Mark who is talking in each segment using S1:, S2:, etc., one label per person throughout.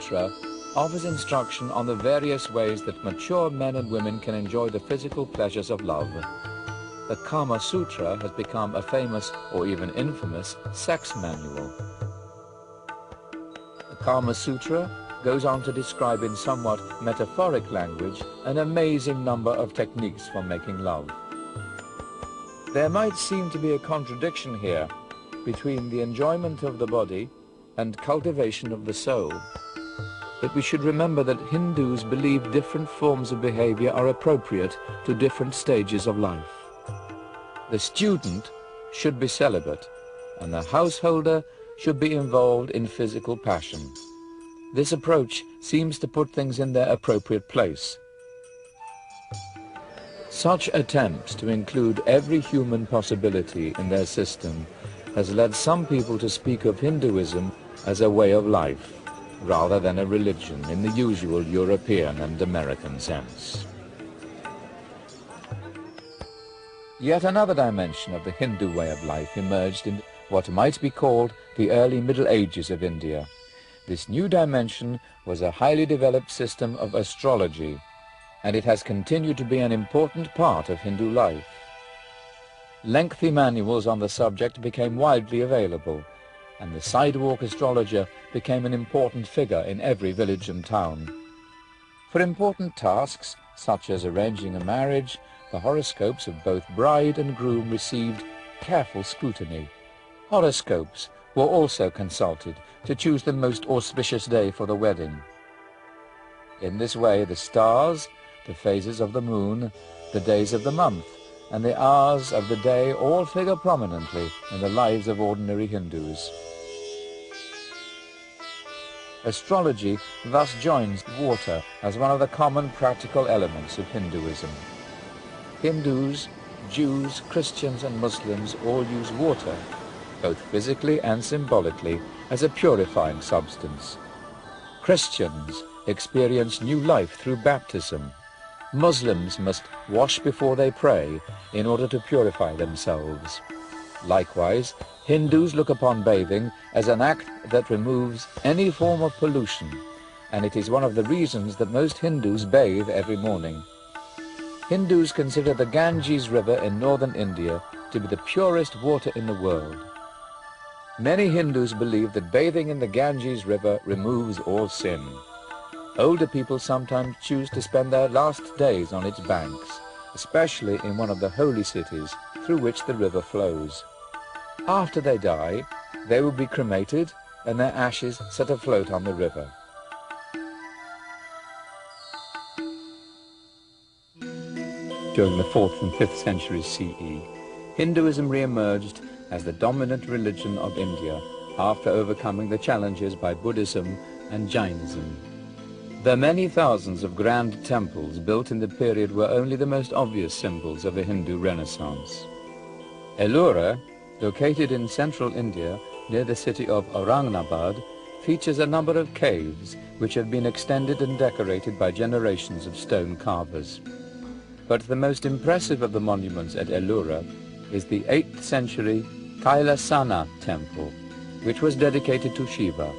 S1: Sutra offers instruction on the various ways that mature men and women can enjoy the physical pleasures of love. The Kama Sutra has become a famous or even infamous sex manual. The Kama Sutra goes on to describe in somewhat metaphoric language an amazing number of techniques for making love. There might seem to be a contradiction here between the enjoyment of the body and cultivation of the soul. But we should remember that Hindus believe different forms of behavior are appropriate to different stages of life. The student should be celibate, and the householder should be involved in physical passion. This approach seems to put things in their appropriate place. Such attempts to include every human possibility in their system has led some people to speak of Hinduism as a way of life, rather than a religion in the usual European and American sense. Yet another dimension of the Hindu way of life emerged in what might be called the early Middle Ages of India. This new dimension was a highly developed system of astrology, and it has continued to be an important part of Hindu life. Lengthy manuals on the subject became widely available, and the sidewalk astrologer became an important figure in every village and town. For important tasks, such as arranging a marriage, the horoscopes of both bride and groom received careful scrutiny. Horoscopes were also consulted to choose the most auspicious day for the wedding. In this way, the stars, the phases of the moon, the days of the month, and the hours of the day all figure prominently in the lives of ordinary Hindus. Astrology thus joins water as one of the common practical elements of Hinduism. Hindus, Jews, Christians and Muslims all use water, both physically and symbolically, as a purifying substance. Christians experience new life through baptism. Muslims must wash before they pray in order to purify themselves. Likewise, Hindus look upon bathing as an act that removes any form of pollution, and it is one of the reasons that most Hindus bathe every morning. Hindus consider the Ganges River in northern India to be the purest water in the world. Many Hindus believe that bathing in the Ganges River removes all sin. Older people sometimes choose to spend their last days on its banks, especially in one of the holy cities through which the river flows. After they die, they will be cremated and their ashes set afloat on the river. During the 4th and 5th centuries CE, Hinduism re-emerged as the dominant religion of India after overcoming the challenges by Buddhism and Jainism. The many thousands of grand temples built in the period were only the most obvious symbols of the Hindu Renaissance. Ellora, located in central India near the city of Aurangabad, features a number of caves which have been extended and decorated by generations of stone carvers. But the most impressive of the monuments at Ellora is the 8th century Kailasana temple, which was dedicated to Shiva.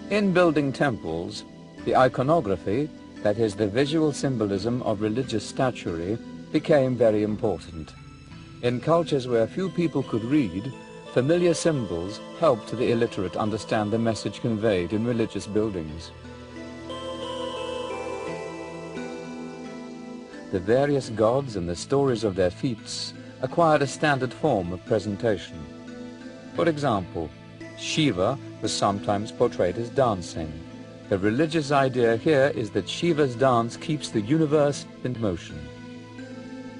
S1: In building temples, the iconography, that is the visual symbolism of religious statuary, became very important. In cultures where few people could read, familiar symbols helped the illiterate understand the message conveyed in religious buildings. The various gods and the stories of their feats acquired a standard form of presentation. For example, Shiva was sometimes portrayed as dancing. The religious idea here is that Shiva's dance keeps the universe in motion.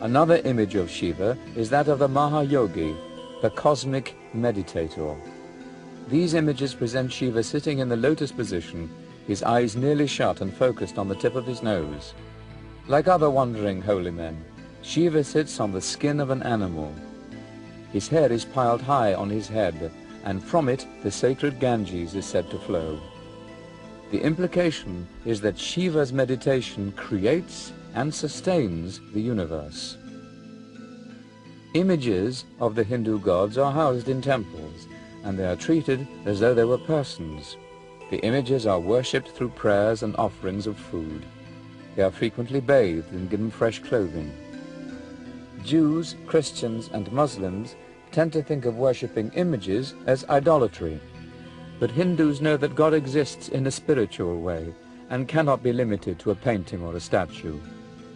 S1: Another image of Shiva is that of the Mahayogi, the cosmic meditator. These images present Shiva sitting in the lotus position, his eyes nearly shut and focused on the tip of his nose. Like other wandering holy men, Shiva sits on the skin of an animal. His hair is piled high on his head, and from it the sacred Ganges is said to flow. The implication is that Shiva's meditation creates and sustains the universe. Images of the Hindu gods are housed in temples, and they are treated as though they were persons. The images are worshipped through prayers and offerings of food. They are frequently bathed and given fresh clothing. Jews, Christians, and Muslims tend to think of worshipping images as idolatry. But Hindus know that God exists in a spiritual way and cannot be limited to a painting or a statue.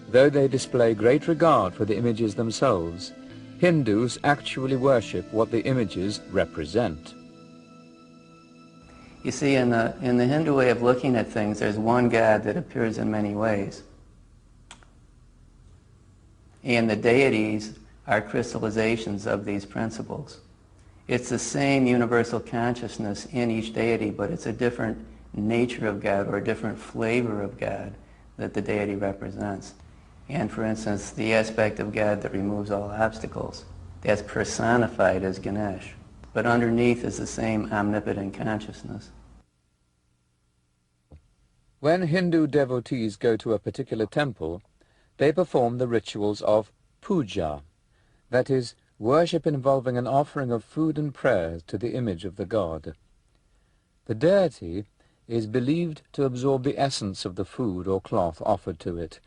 S1: Though they display great regard for the images themselves, Hindus actually worship what the images represent.
S2: You see, in the Hindu way of looking at things, there's one God that appears in many ways. And the deities are crystallizations of these principles. It's the same universal consciousness in each deity, but it's a different nature of God or a different flavor of God that the deity represents. And for instance, the aspect of God that removes all obstacles, that's personified as Ganesh. But underneath is the same omnipotent consciousness.
S1: When Hindu devotees go to a particular temple, they perform the rituals of puja, that is, worship involving an offering of food and prayers to the image of the god. The deity is believed to absorb the essence of the food or cloth offered to it.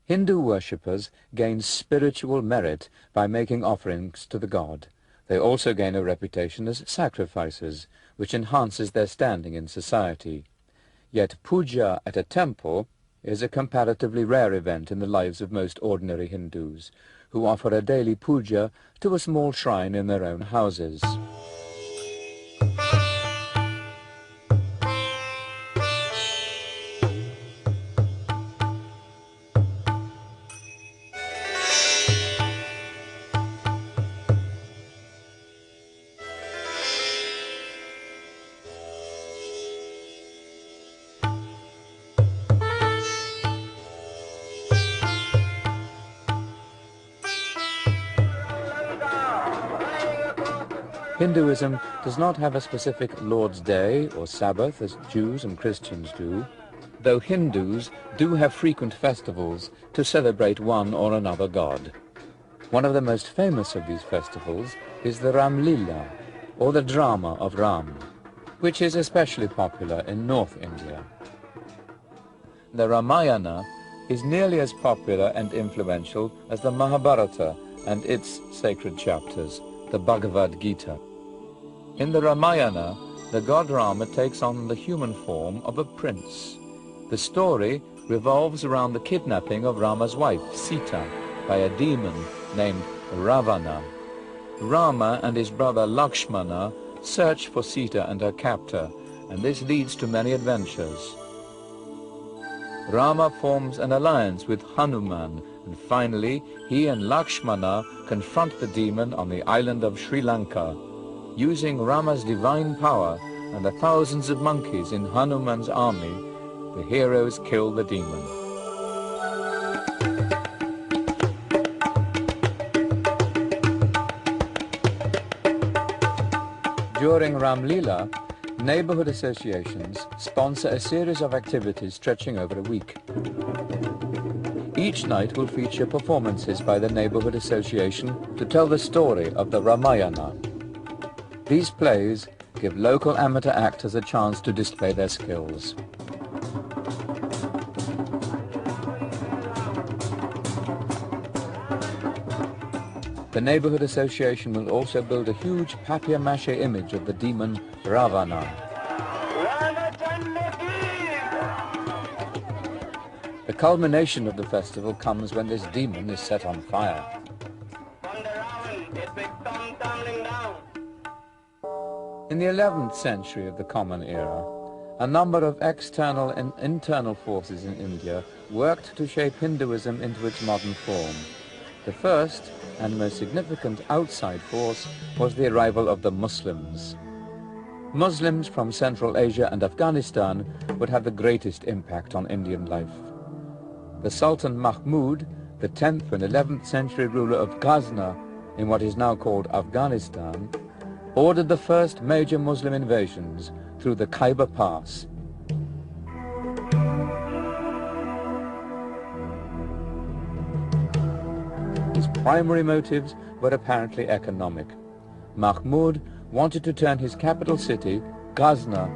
S1: Hindu worshippers gain spiritual merit by making offerings to the god. They also gain a reputation as sacrificers, which enhances their standing in society. Yet puja at a temple is a comparatively rare event in the lives of most ordinary Hindus, who offer a daily puja to a small shrine in their own houses. Hinduism does not have a specific Lord's Day or Sabbath as Jews and Christians do, though Hindus do have frequent festivals to celebrate one or another god. One of the most famous of these festivals is the Ram Lila, or the drama of Ram, which is especially popular in North India. The Ramayana is nearly as popular and influential as the Mahabharata and its sacred chapters, the Bhagavad Gita. In the Ramayana, the god Rama takes on the human form of a prince. The story revolves around the kidnapping of Rama's wife, Sita, by a demon named Ravana. Rama and his brother Lakshmana search for Sita and her captor, and this leads to many adventures. Rama forms an alliance with Hanuman, and finally he and Lakshmana confront the demon on the island of Sri Lanka. Using Rama's divine power and the thousands of monkeys in Hanuman's army, the heroes kill the demon. During Ram Lila, neighborhood associations sponsor a series of activities stretching over a week. Each night will feature performances by the neighborhood association to tell the story of the Ramayana. These plays give local amateur actors a chance to display their skills. The neighborhood association will also build a huge papier-mâché image of the demon Ravana. The culmination of the festival comes when this demon is set on fire. In the 11th century of the Common Era, a number of external and internal forces in India worked to shape Hinduism into its modern form. The first and most significant outside force was the arrival of the Muslims. Muslims from Central Asia and Afghanistan would have the greatest impact on Indian life. The Sultan Mahmud, the 10th and 11th century ruler of Ghazna in what is now called Afghanistan, ordered the first major Muslim invasions through the Khyber Pass. His primary motives were apparently economic. Mahmud wanted to turn his capital city, Ghazna,